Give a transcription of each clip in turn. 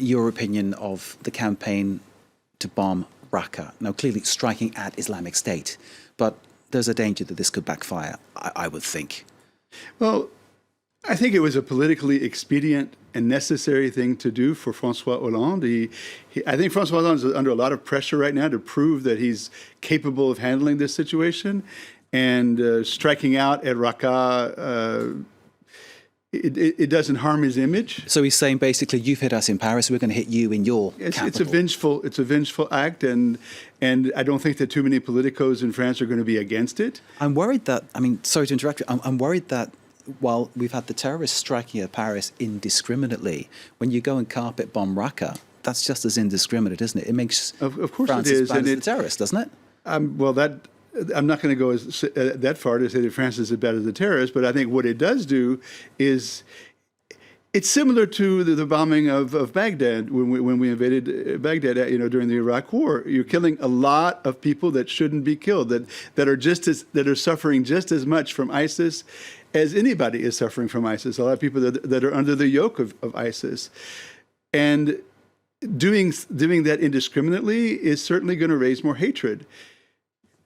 your opinion of the campaign to bomb Raqqa. Now, clearly striking at Islamic State, but there's a danger that this could backfire, I would think. Well, I think it was a politically expedient and necessary thing to do for François Hollande. I think François Hollande is under a lot of pressure right now to prove that he's capable of handling this situation, and striking out at Raqqa, it doesn't harm his image. So he's saying basically, you've hit us in Paris, we're going to hit you in your capital. It's a vengeful act, and I don't think that too many politicos in France are going to be against it. I'm worried that, I mean, sorry to interrupt you, I'm worried that while we've had the terrorists striking at Paris indiscriminately, when you go and carpet bomb Raqqa, that's just as indiscriminate, isn't it? It makes of course France it is, as bad as the terrorists, doesn't it? Well, I'm not going to go that far to say that France is as bad as the terrorists, but I think what it does do is it's similar to the bombing of Baghdad when we invaded Baghdad, during the Iraq War. You're killing a lot of people that shouldn't be killed, that are suffering just as much from ISIS as anybody is suffering from ISIS. A lot of people that are under the yoke of ISIS, and doing that indiscriminately is certainly going to raise more hatred.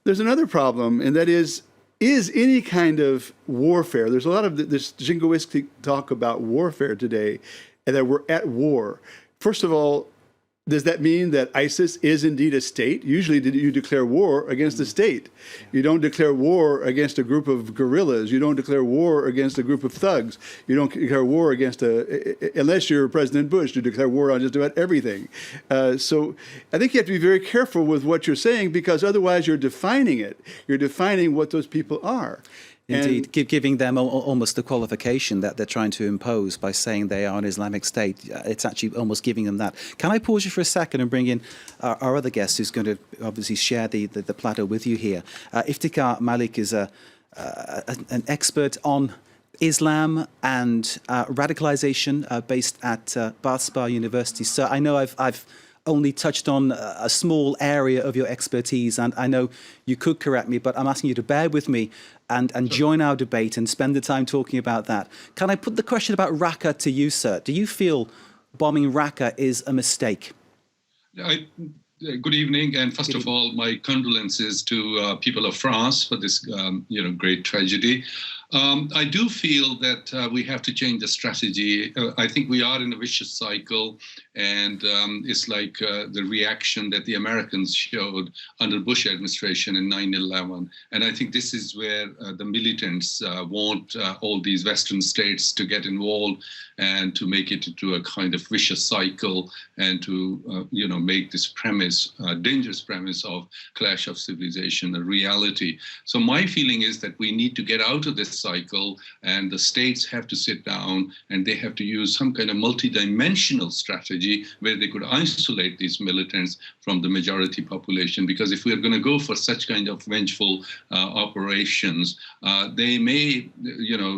There's another problem, and that is any kind of warfare. There's a lot of this jingoistic talk about warfare today, and that we're at war. First of all, does that mean that ISIS is indeed a state? Usually you declare war against a state. You don't declare war against a group of guerrillas. You don't declare war against a group of thugs. You don't declare war against unless you're President Bush, you declare war on just about everything. So I think you have to be very careful with what you're saying, because otherwise you're defining it. You're defining what those people are. Indeed, giving them almost the qualification that they're trying to impose by saying they are an Islamic State. It's actually almost giving them that. Can I pause you for a second and bring in our other guest, who's going to obviously share the platter with you here? Iftikhar Malik is an expert on Islam and radicalization based at Bath Spa University. So I know I've only touched on a small area of your expertise, and I know you could correct me, but I'm asking you to bear with me and join our debate and spend the time talking about that. Can I put the question about Raqqa to you, sir? Do you feel bombing Raqqa is a mistake? Good evening, and first of all, my condolences to people of France for this, great tragedy. I do feel that we have to change the strategy. I think we are in a vicious cycle, and it's like the reaction that the Americans showed under Bush administration in 9/11. And I think this is where the militants want all these Western states to get involved and to make it into a kind of vicious cycle, and to make this premise, dangerous premise of clash of civilization a reality. So my feeling is that we need to get out of this cycle, and the states have to sit down and they have to use some kind of multidimensional strategy where they could isolate these militants from the majority population. Because if we're going to go for such kind of vengeful operations, they may,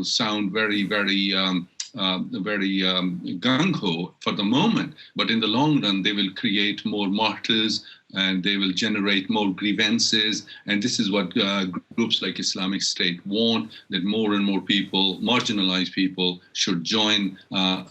sound very, very gung-ho for the moment, but in the long run they will create more martyrs, and they will generate more grievances. And this is what groups like Islamic State want, that more and more people, marginalized people, should join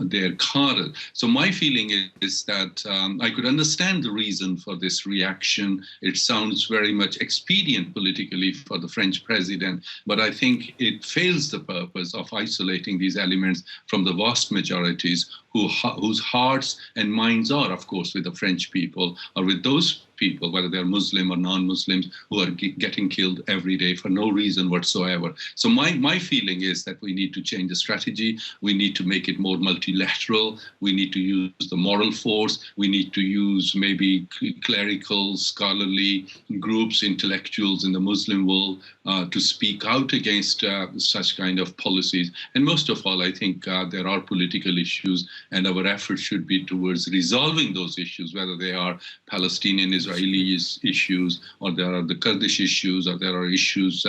their cause. So my feeling is that I could understand the reason for this reaction. It sounds very much expedient politically for the French president, but I think it fails the purpose of isolating these elements from the vast majorities whose hearts and minds are, of course, with the French people, or with those people, whether they're Muslim or non-Muslims, who are getting killed every day for no reason whatsoever. So my feeling is that we need to change the strategy. We need to make it more multilateral. We need to use the moral force. We need to use maybe clerical, scholarly groups, intellectuals in the Muslim world to speak out against such kind of policies. And most of all, I think there are political issues, and our effort should be towards resolving those issues, whether they are Palestinian, Israeli issues, or there are the Kurdish issues, or there are issues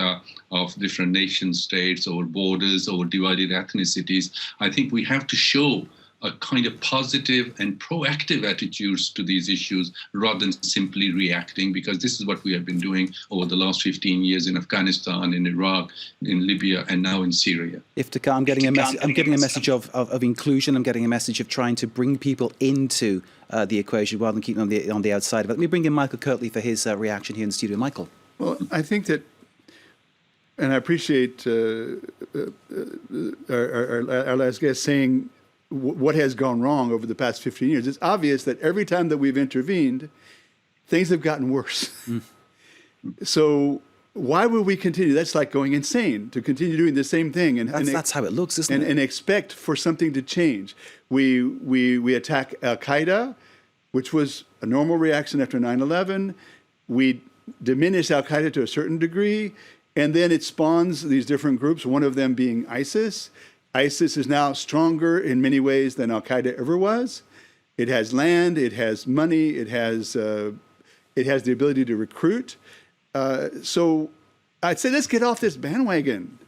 of different nation states, or borders, or divided ethnicities. I think we have to show a kind of positive and proactive attitudes to these issues rather than simply reacting, because this is what we have been doing over the last 15 years in Afghanistan, in Iraq, in Libya, and now in Syria. Iftikhar, I'm getting a message. I'm getting a message of inclusion. I'm getting a message of trying to bring people into the equation rather than keeping them on the outside. But let me bring in Michael Kirtley for his reaction here in the studio. Michael. Well, I think that, and I appreciate our last guest saying what has gone wrong over the past 15 years. It's obvious that every time that we've intervened, things have gotten worse. So why would we continue? That's like going insane to continue doing the same thing. And that's how it looks, isn't it? And expect for something to change. We attack Al-Qaeda, which was a normal reaction after 9/11. We diminish Al-Qaeda to a certain degree. And then it spawns these different groups, one of them being ISIS. ISIS is now stronger in many ways than Al-Qaeda ever was. It has land, it has money, it has the ability to recruit. So I'd say let's get off this bandwagon.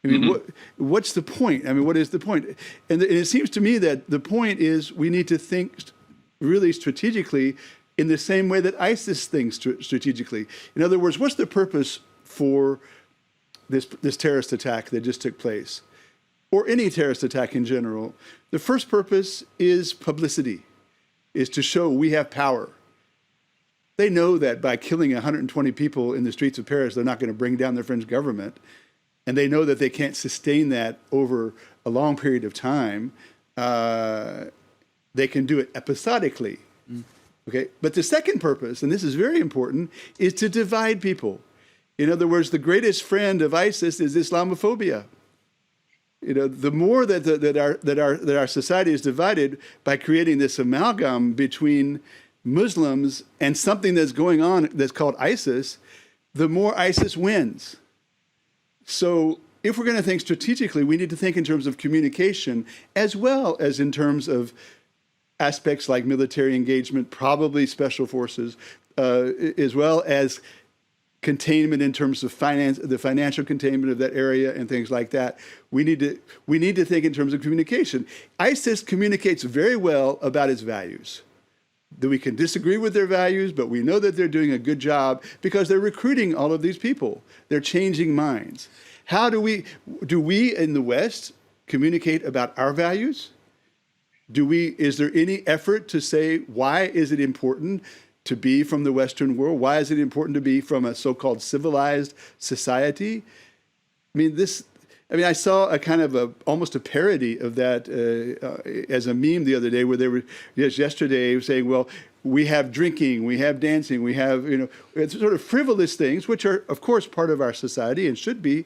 I mean, what's the point? I mean, what is the point? And it seems to me that the point is we need to think really strategically in the same way that ISIS thinks strategically. In other words, what's the purpose for this terrorist attack that just took place, or any terrorist attack in general? The first purpose is publicity, is to show we have power. They know that by killing 120 people in the streets of Paris, they're not going to bring down their French government. And they know that they can't sustain that over a long period of time. They can do it episodically. Okay? But the second purpose, and this is very important, is to divide people. In other words, the greatest friend of ISIS is Islamophobia. You know, the more that our society is divided by creating this amalgam between Muslims and something that's going on that's called ISIS, the more ISIS wins. So if we're going to think strategically, we need to think in terms of communication as well as in terms of aspects like military engagement, probably special forces, as well as containment in terms of the financial containment of that area and things like that. We need to think in terms of communication. ISIS communicates very well about its values. That we can disagree with their values, but we know that they're doing a good job because they're recruiting all of these people. They're changing minds. How do we in the West communicate about our values? Is there any effort to say, why is it important to be from the Western world? Why is it important to be from a so-called civilized society? I saw a kind of almost a parody of that as a meme the other day, where they were yesterday saying, well, we have drinking, we have dancing, we have, it's sort of frivolous things, which are, of course, part of our society and should be,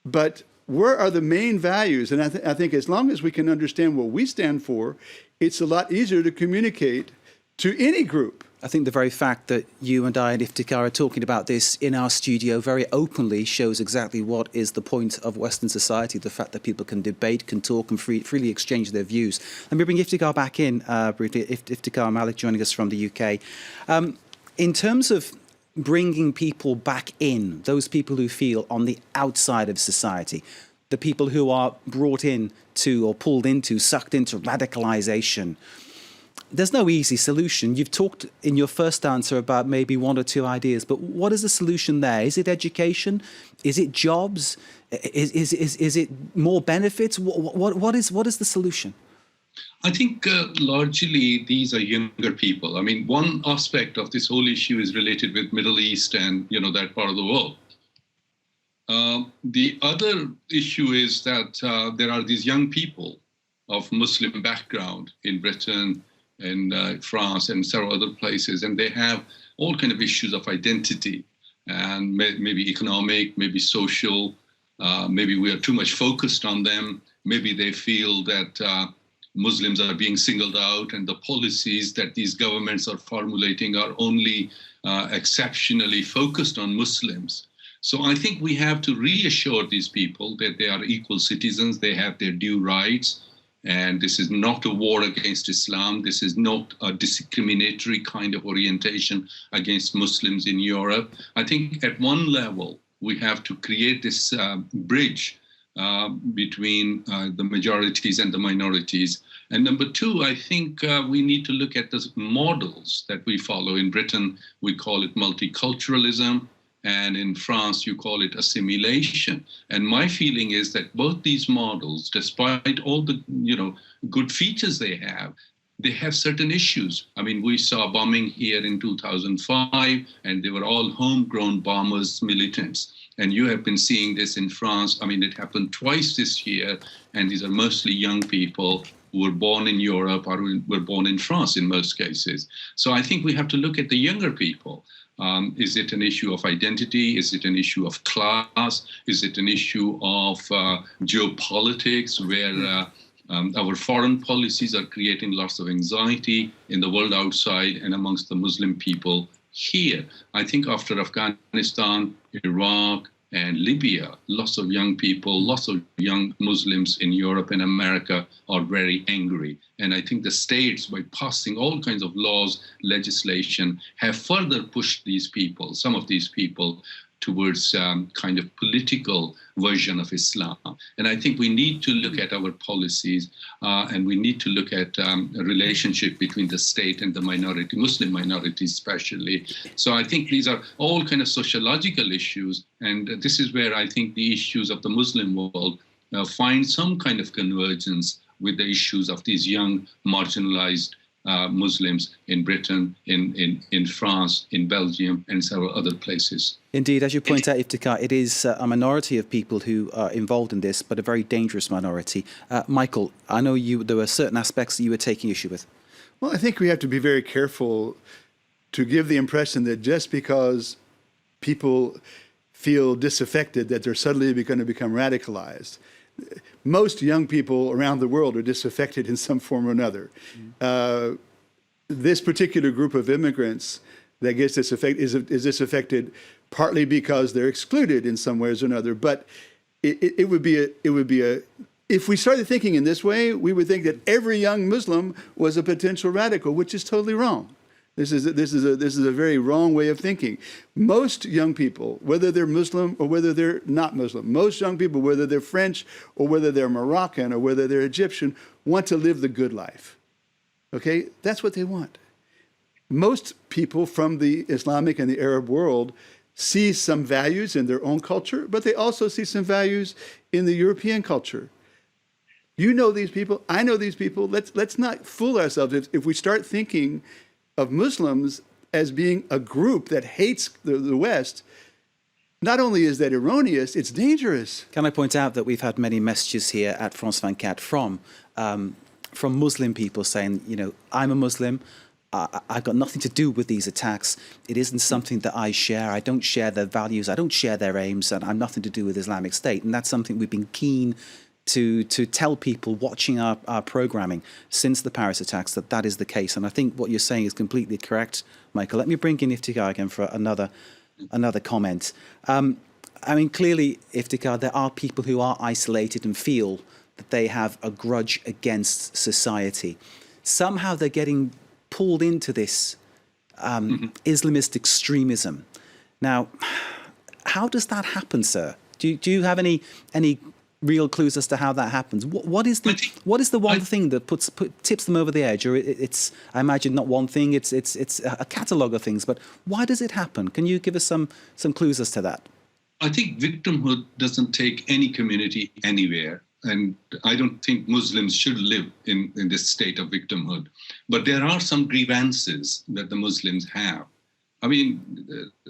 but where are the main values? And I think as long as we can understand what we stand for, it's a lot easier to communicate to any group. I think the very fact that you and I and Iftikhar are talking about this in our studio very openly shows exactly what is the point of Western society, the fact that people can debate, can talk, and freely exchange their views. Let me bring Iftikhar back in briefly. Iftikhar Malik joining us from the UK. In terms of bringing people back in, those people who feel on the outside of society, the people who are brought in to or pulled into, sucked into radicalization, there's no easy solution. You've talked in your first answer about maybe one or two ideas, but what is the solution there? Is it education? Is it jobs? Is it more benefits? What is the solution? I think largely these are younger people. I mean, one aspect of this whole issue is related with Middle East and, that part of the world. The other issue is that there are these young people of Muslim background in Britain, in France and several other places, and they have all kind of issues of identity and maybe economic, maybe social, maybe we are too much focused on them, maybe they feel that Muslims are being singled out and the policies that these governments are formulating are only exceptionally focused on Muslims. So I think we have to reassure these people that they are equal citizens, they have their due rights, and this is not a war against Islam. This is not a discriminatory kind of orientation against Muslims in Europe. I think at one level, we have to create this bridge between the majorities and the minorities. And number two, I think we need to look at the models that we follow. In Britain, we call it multiculturalism. And in France, you call it assimilation. And my feeling is that both these models, despite all the good features they have certain issues. I mean, we saw bombing here in 2005, and they were all homegrown bombers, militants. And you have been seeing this in France. I mean, it happened twice this year, and these are mostly young people who were born in Europe or who were born in France in most cases. So I think we have to look at the younger people. Is it an issue of identity? Is it an issue of class? Is it an issue of geopolitics, where our foreign policies are creating lots of anxiety in the world outside and amongst the Muslim people here? I think after Afghanistan, Iraq, and Libya, lots of young people, lots of young Muslims in Europe and America are very angry. And I think the states, by passing all kinds of laws, legislation, have further pushed these people, some of these people, towards kind of political version of Islam. And I think we need to look at our policies and we need to look at a relationship between the state and the minority, Muslim minorities especially. So I think these are all kind of sociological issues. And this is where I think the issues of the Muslim world find some kind of convergence with the issues of these young marginalized Muslims in Britain, in France, in Belgium, and several other places. Indeed, as you point out, Iftikhar, it is a minority of people who are involved in this, but a very dangerous minority. Michael, I know there were certain aspects that you were taking issue with. Well, I think we have to be very careful to give the impression that just because people feel disaffected, that they're suddenly going to become radicalized. Most young people around the world are disaffected in some form or another. This particular group of immigrants that gets disaffected is disaffected partly because they're excluded in some ways or another. But it would be if we started thinking in this way, we would think that every young Muslim was a potential radical, which is totally wrong. This is a very wrong way of thinking. Most young people, whether they're Muslim or whether they're not Muslim, most young people, whether they're French or whether they're Moroccan or whether they're Egyptian, want to live the good life. Okay? That's what they want. Most people from the Islamic and the Arab world see some values in their own culture, but they also see some values in the European culture. You know these people, I know these people. Let's not fool ourselves. If we start thinking of Muslims as being a group that hates the West, not only is that erroneous, it's dangerous. Can I point out that we've had many messages here at France 24 from Muslim people saying, I'm a Muslim, I've got nothing to do with these attacks. It isn't something that I share. I don't share their values. I don't share their aims, and I'm nothing to do with Islamic State. And that's something we've been keen to tell people watching our programming since the Paris attacks that is the case. And I think what you're saying is completely correct, Michael. Let me bring in Iftikhar again for another comment. I mean, clearly, Iftikhar, there are people who are isolated and feel that they have a grudge against society. Somehow they're getting pulled into this Islamist extremism. Now, how does that happen, sir? Do you have any real clues as to how that happens? What is the one thing that tips them over the edge? Or it's, I imagine, not one thing. It's a catalogue of things. But why does it happen? Can you give us some clues as to that? I think victimhood doesn't take any community anywhere. And I don't think Muslims should live in this state of victimhood. But there are some grievances that the Muslims have. I mean,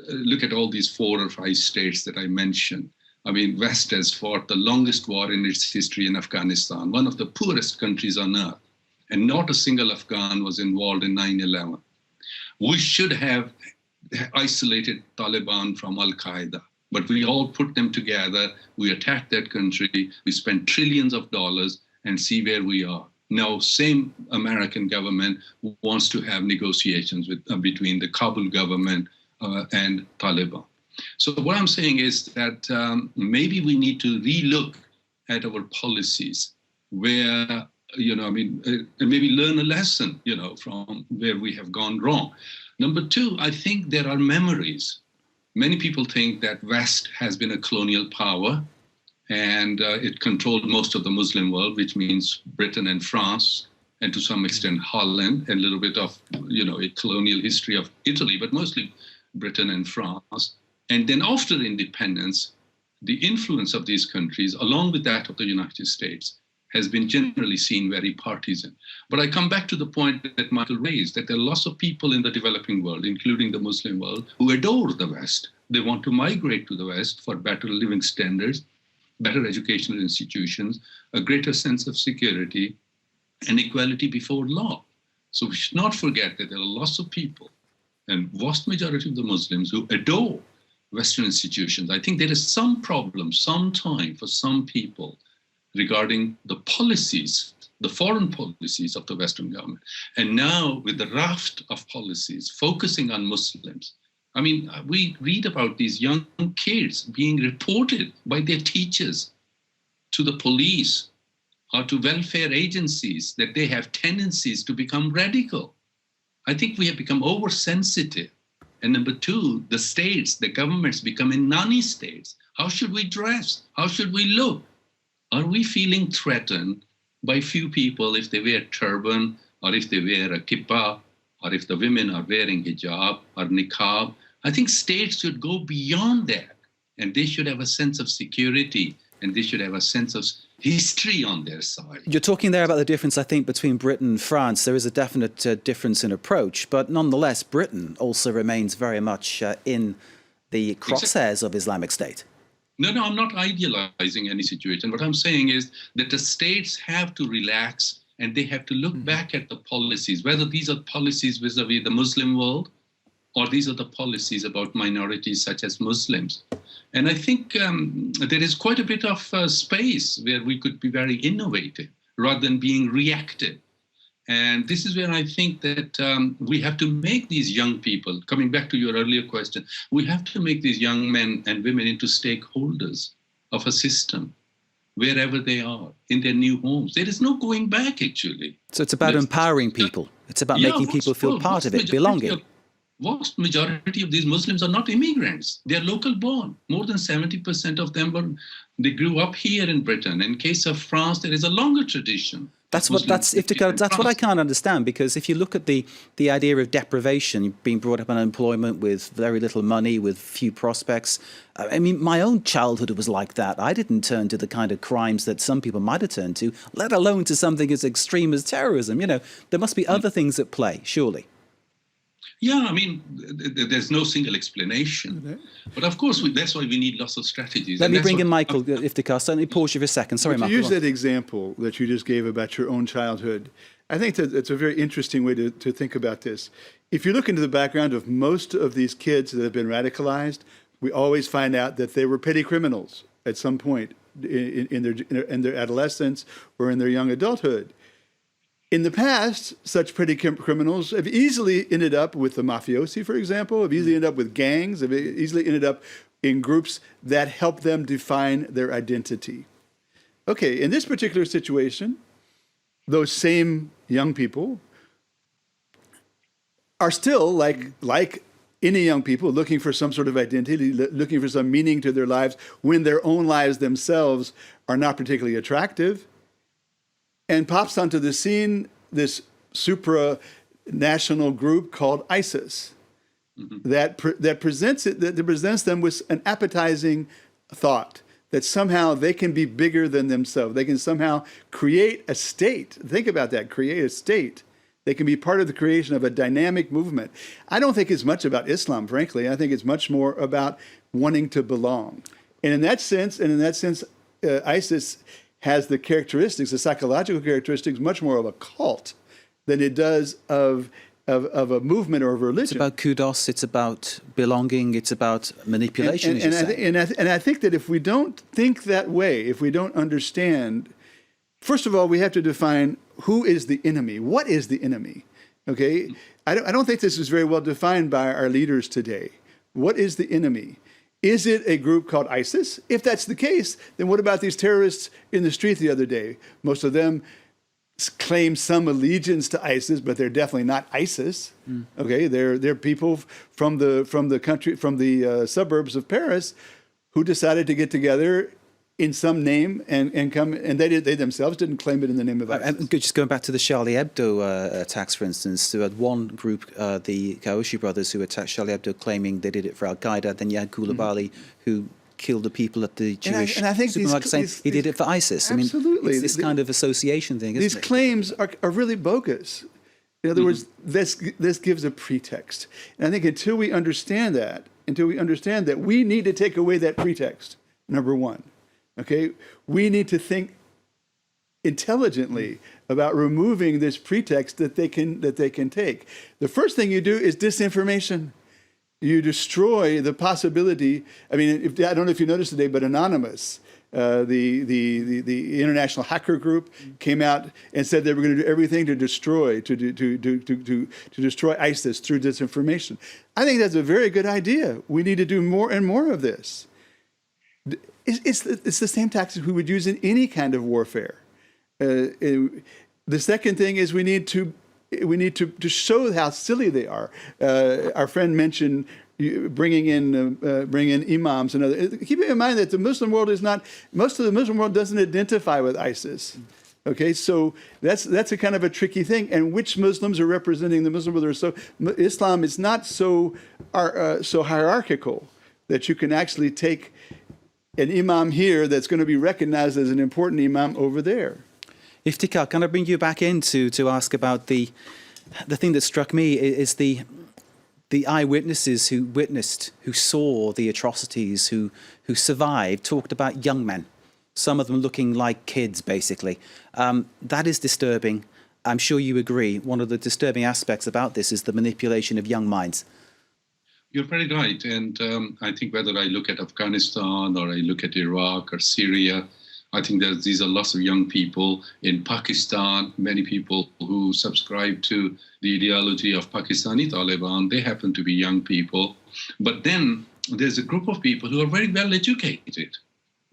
look at all these 4 or 5 states that I mentioned. I mean, West has fought the longest war in its history in Afghanistan, one of the poorest countries on earth. And not a single Afghan was involved in 9/11. We should have isolated Taliban from Al-Qaeda. But we all put them together, we attacked that country, we spent trillions of dollars, and see where we are. Now, same American government wants to have negotiations between the Kabul government and Taliban. So what I'm saying is that maybe we need to relook at our policies where, and maybe learn a lesson, from where we have gone wrong. Number 2, I think there are memories. Many people think that West has been a colonial power and it controlled most of the Muslim world, which means Britain and France and to some extent Holland, and a little bit of, a colonial history of Italy, but mostly Britain and France. And then after independence, the influence of these countries, along with that of the United States, has been generally seen very partisan. But I come back to the point that Michael raised, that there are lots of people in the developing world, including the Muslim world, who adore the West. They want to migrate to the West for better living standards, better educational institutions, a greater sense of security, and equality before law. So we should not forget that there are lots of people, and vast majority of the Muslims, who adore Western institutions. I think there is some problem, some time for some people regarding the policies, the foreign policies of the Western government. And now with the raft of policies focusing on Muslims, I mean, we read about these young kids being reported by their teachers to the police or to welfare agencies that they have tendencies to become radical. I think we have become oversensitive. And number two, the states, the governments becoming nanny states. How should we dress? How should we look? Are we feeling threatened by few people if they wear turban, or if they wear a kippah, or if the women are wearing hijab or niqab? I think states should go beyond that, and they should have a sense of security, and they should have a sense of history on their side. You're talking there about the difference, I think, between Britain and France. There is a definite difference in approach, but nonetheless, Britain also remains very much in the crosshairs of Islamic State. No, I'm not idealizing any situation. What I'm saying is that the states have to relax, and they have to look back at the policies, whether these are policies vis-a-vis the Muslim world, or these are the policies about minorities such as Muslims. And I think there is quite a bit of space where we could be very innovative rather than being reactive. And this is where I think that we have to make these young people, coming back to your earlier question, we have to make these young men and women into stakeholders of a system, wherever they are, in their new homes. There is no going back, actually. So it's about empowering people. It's about making people feel part of it, belonging. Vast majority of these Muslims are not immigrants. They are local born. More than 70% of them they grew up here in Britain. In case of France, there is a longer tradition. That's what I can't understand, because if you look at the idea of deprivation, being brought up on unemployment with very little money, with few prospects. I mean, my own childhood was like that. I didn't turn to the kind of crimes that some people might have turned to, let alone to something as extreme as terrorism. There must be other things at play, surely. Yeah, I mean, there's no single explanation. But of course, that's why we need lots of strategies. Let me bring in Michael, Iftikhar. So let me pause you for a second. Sorry, Michael. Use that example that you just gave about your own childhood. I think that it's a very interesting way to think about this. If you look into the background of most of these kids that have been radicalized, we always find out that they were petty criminals at some point in their adolescence or in their young adulthood. In the past, such petty criminals have easily ended up with the mafiosi, for example, have easily ended up with gangs, have easily ended up in groups that help them define their identity. Okay, in this particular situation, those same young people are still, like any young people, looking for some sort of identity, looking for some meaning to their lives when their own lives themselves are not particularly attractive. And pops onto the scene this supranational group called ISIS that presents them with an appetizing thought that somehow they can be bigger than themselves. They can somehow create a state. Think about that, create a state. They can be part of the creation of a dynamic movement. I don't think it's much about Islam, frankly. I think it's much more about wanting to belong. And in that sense, ISIS has the characteristics, the psychological characteristics, much more of a cult than it does of a movement or a religion. It's about kudos, it's about belonging, it's about manipulation, and I think that if we don't think that way, if we don't understand, first of all, we have to define who is the enemy. What is the enemy? Okay? I don't think this is very well defined by our leaders today. What is the enemy? Is it a group called ISIS? If that's the case, then what about these terrorists in the street the other day? Most of them claim some allegiance to ISIS, but they're definitely not ISIS. Okay, they're people from the suburbs of Paris who decided to get together in some name and come, and they themselves didn't claim it in the name of ISIS. Just going back to the Charlie Hebdo attacks, for instance, there had one group, the Khaoshi brothers, who attacked Charlie Hebdo, claiming they did it for Al Qaeda. Then you had Koulibaly, who killed the people at the Jewish and I think supermarket, saying he did it for ISIS. Absolutely. I mean, it's this kind of association thing, isn't These it? claims are really bogus. In other words, this gives a pretext. And I think until we understand that, we need to take away that pretext, number one. Okay? We need to think intelligently about removing this pretext that they can take. The first thing you do is disinformation. You destroy the possibility. I mean, I don't know if you noticed today, but Anonymous, the international hacker group, came out and said they were going to do everything to destroy ISIS through disinformation. I think that's a very good idea. We need to do more and more of this. It's the same tactics we would use in any kind of warfare. The second thing is we need to show how silly they are. Our friend mentioned bringing in imams and other. Keep in mind that the Muslim world most of the Muslim world doesn't identify with ISIS. Okay, so that's a kind of a tricky thing. And which Muslims are representing the Muslim world? So Islam is not so hierarchical that you can actually take an imam here that's going to be recognized as an important imam over there. Iftikhar, can I bring you back in to ask about the thing that struck me is the eyewitnesses who saw the atrocities, who survived, talked about young men, some of them looking like kids, basically. That is disturbing. I'm sure you agree. One of the disturbing aspects about this is the manipulation of young minds. You're very right. And I think whether I look at Afghanistan or I look at Iraq or Syria, I think these are lots of young people. In Pakistan, many people who subscribe to the ideology of Pakistani Taliban, they happen to be young people. But then there's a group of people who are very well educated.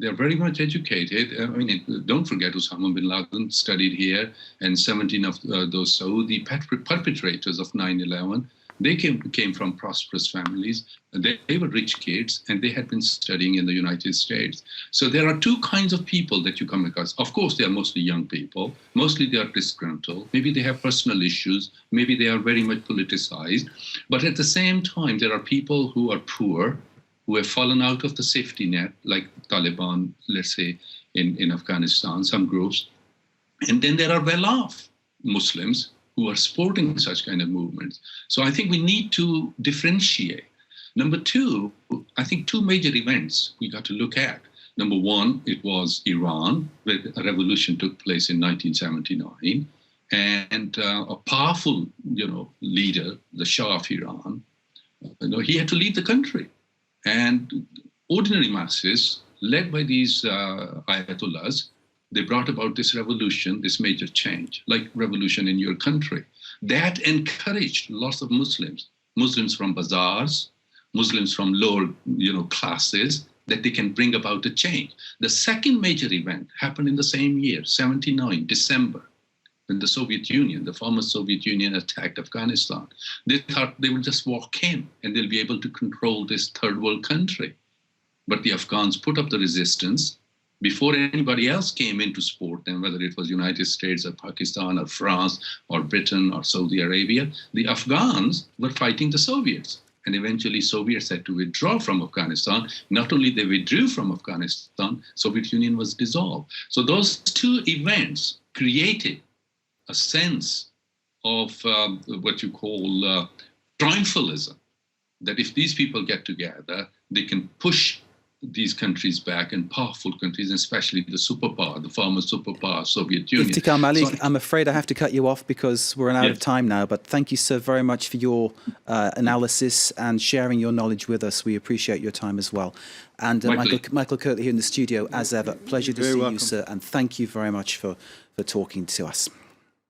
They're very much educated. I mean, don't forget Osama bin Laden studied here, and 17 of those Saudi perpetrators of 9/11, they came from prosperous families. They were rich kids, and they had been studying in the United States. So there are two kinds of people that you come across. Of course, they are mostly young people. Mostly they are disgruntled. Maybe they have personal issues. Maybe they are very much politicized. But at the same time, there are people who are poor, who have fallen out of the safety net, like Taliban, let's say, in Afghanistan, some groups. And then there are well-off Muslims who are supporting such kind of movements. So I think we need to differentiate. Number two, I think two major events we got to look at. Number one, it was Iran, where a revolution took place in 1979. And a powerful, leader, the Shah of Iran, he had to leave the country. And ordinary masses, led by these ayatollahs, they brought about this revolution, this major change, like revolution in your country. That encouraged lots of Muslims from bazaars, Muslims from lower classes, that they can bring about a change. The second major event happened in the same year, 79, December, when the Soviet Union, the former Soviet Union, attacked Afghanistan. They thought they would just walk in and they'll be able to control this third world country. But the Afghans put up the resistance before anybody else came in to support them, whether it was United States or Pakistan or France or Britain or Saudi Arabia. The Afghans were fighting the Soviets. And eventually Soviets had to withdraw from Afghanistan. Not only they withdrew from Afghanistan, Soviet Union was dissolved. So those two events created a sense of what you call triumphalism, that if these people get together, they can push these countries back, and powerful countries, especially the superpower, the former superpower, Soviet Union. Iftikhar Malik, I'm afraid I have to cut you off because we're out of time now, but thank you so very much for your analysis and sharing your knowledge with us. We appreciate your time as well. And Michael Kirtley here in the studio, as ever. Pleasure to see you, sir, and thank you very much for talking to us.